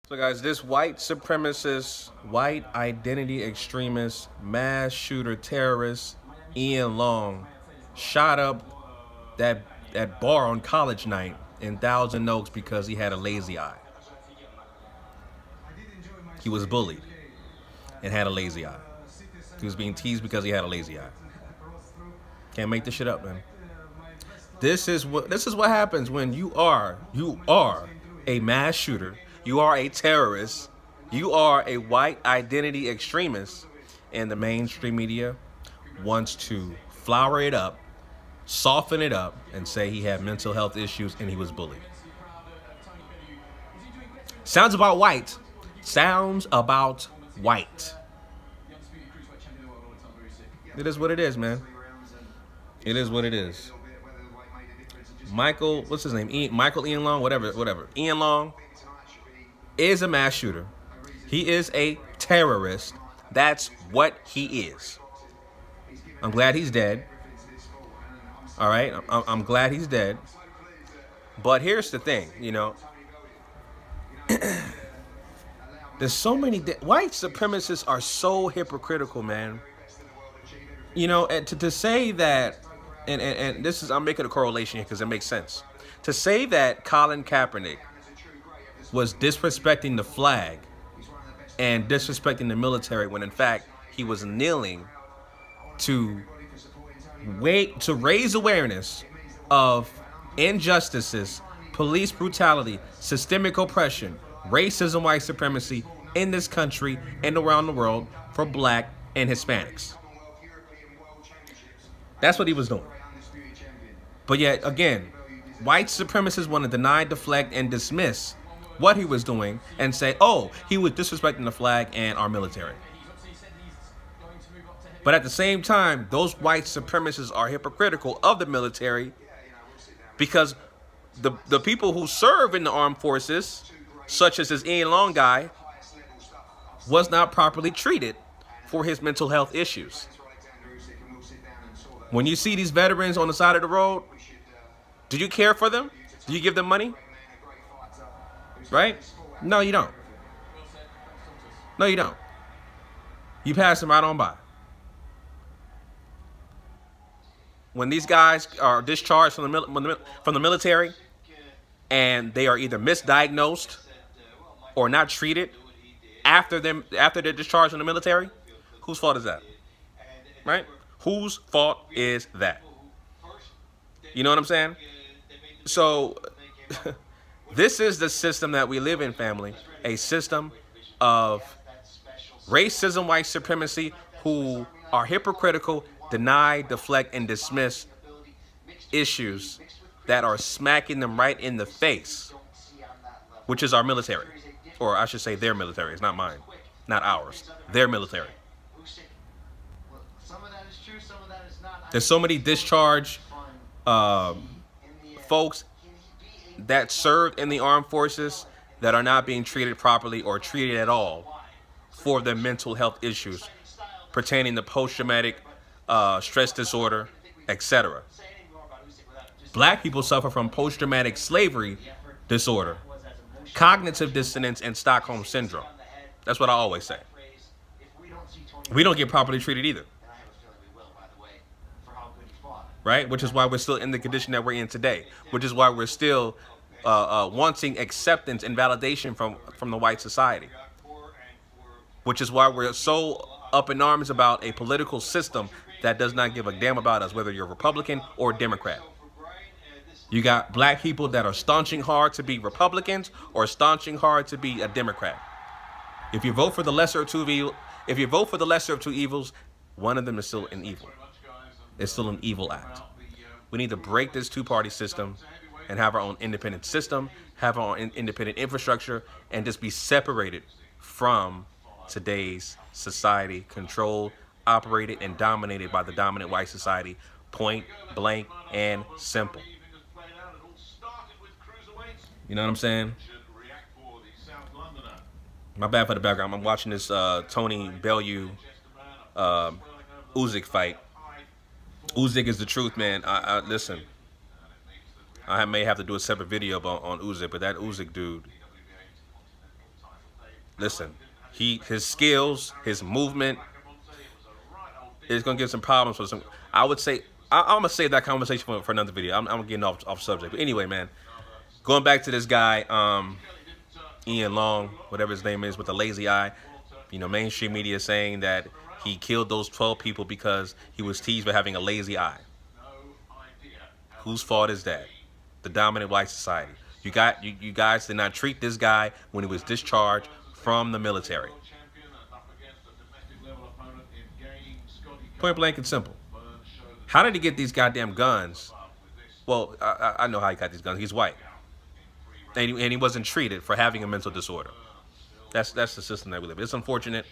So guys, this white supremacist, white identity extremist, mass shooter terrorist, Ian Long, shot up that bar on college night in Thousand Oaks because he had a lazy eye. He was bullied and had a lazy eye. He was being teased because he had a lazy eye. Can't make this shit up, man. This is what happens when you are a mass shooter, you are a terrorist, you are a white identity extremist, and the mainstream media wants to flower it up, soften it up, and say he had mental health issues and he was bullied. Sounds about white. Sounds about white. It is what it is, man. It is what it is. Michael, what's his name? Michael Ian Long, whatever. Ian Long is a mass shooter. He is a terrorist. That's what he is. I'm glad he's dead. All right? I'm glad he's dead. But here's the thing, you know. There's so many... white supremacists are so hypocritical, man. You know, and to say that... And this is, I'm making a correlation here because it makes sense. To say that Colin Kaepernick was disrespecting the flag and disrespecting the military when in fact he was kneeling to raise awareness of injustices, police brutality, systemic oppression, racism, white supremacy in this country and around the world for black and Hispanics. That's what he was doing. But yet, again, white supremacists want to deny, deflect, and dismiss what he was doing and say, oh, he was disrespecting the flag and our military. But at the same time, those white supremacists are hypocritical of the military because the people who serve in the armed forces, such as this Ian Long guy, was not properly treated for his mental health issues. When you see these veterans on the side of the road, do you care for them? Do you give them money? Right? No, you don't. No, you don't. You pass them right on by. When these guys are discharged from the military and they are either misdiagnosed or not treated after they're discharged from the military, whose fault is that? Right? Whose fault is that? You know what I'm saying? So, this is the system that we live in, family. A system of racism, white supremacy, who are hypocritical, deny, deflect, and dismiss issues that are smacking them right in the face, which is our military. Or I should say their military. It's not mine. Not ours. Their military. There's so many discharged folks that served in the armed forces that are not being treated properly or treated at all for their mental health issues pertaining to post-traumatic stress disorder, etc. Black people suffer from post-traumatic slavery disorder, cognitive dissonance, and Stockholm syndrome. That's what I always say. We don't get properly treated either. Right? Which is why we're still in the condition that we're in today. Which is why we're still wanting acceptance and validation from the white society. Which is why we're so up in arms about a political system that does not give a damn about us, whether you're Republican or Democrat. You got black people that are staunching hard to be Republicans or staunching hard to be a Democrat. If you vote for the lesser of two evils, one of them is still an evil. It's still an evil act. We need to break this two-party system and have our own independent system, have our own independent infrastructure, and just be separated from today's society, controlled, operated, and dominated by the dominant white society, point blank and simple. You know what I'm saying? My bad for the background. I'm watching this Tony Bellew Usyk fight. Usyk is the truth, man. Listen, I may have to do a separate video on Usyk, but that Usyk dude, listen, his skills, his movement is gonna give some problems for some. I would say I'm gonna save that conversation for another video. I'm getting off subject, but anyway, man, going back to this guy, Ian Long, whatever his name is, with the lazy eye. You know, mainstream media saying that he killed those 12 people because he was teased for having a lazy eye. Whose fault is that? The dominant white society. You guys did not treat this guy when he was discharged from the military. Point blank and simple. How did he get these goddamn guns? Well, I know how he got these guns. He's white. And he wasn't treated for having a mental disorder. That's the system that we live in. It's unfortunate.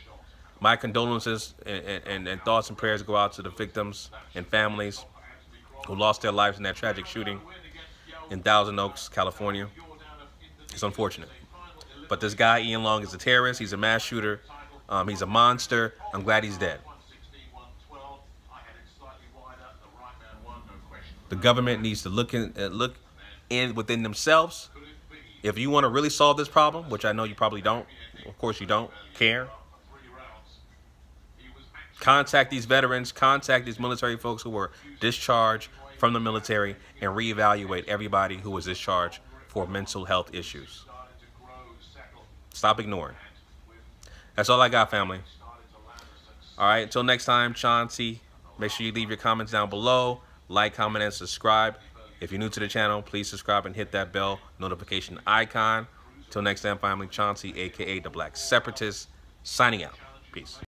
My condolences and thoughts and prayers go out to the victims and families who lost their lives in that tragic shooting in Thousand Oaks, California. It's unfortunate. But this guy, Ian Long, is a terrorist. He's a mass shooter. He's a monster. I'm glad he's dead. The government needs to look in within themselves. If you want to really solve this problem, which I know you probably don't, of course you don't care, contact these veterans, contact these military folks who were discharged from the military, and reevaluate everybody who was discharged for mental health issues. Stop ignoring. That's all I got, family. All right, until next time, Chauncey, make sure you leave your comments down below. Like, comment, and subscribe. If you're new to the channel, please subscribe and hit that bell notification icon. Till next time, family, Chauncey, a.k.a. The Black Separatist, signing out. Peace.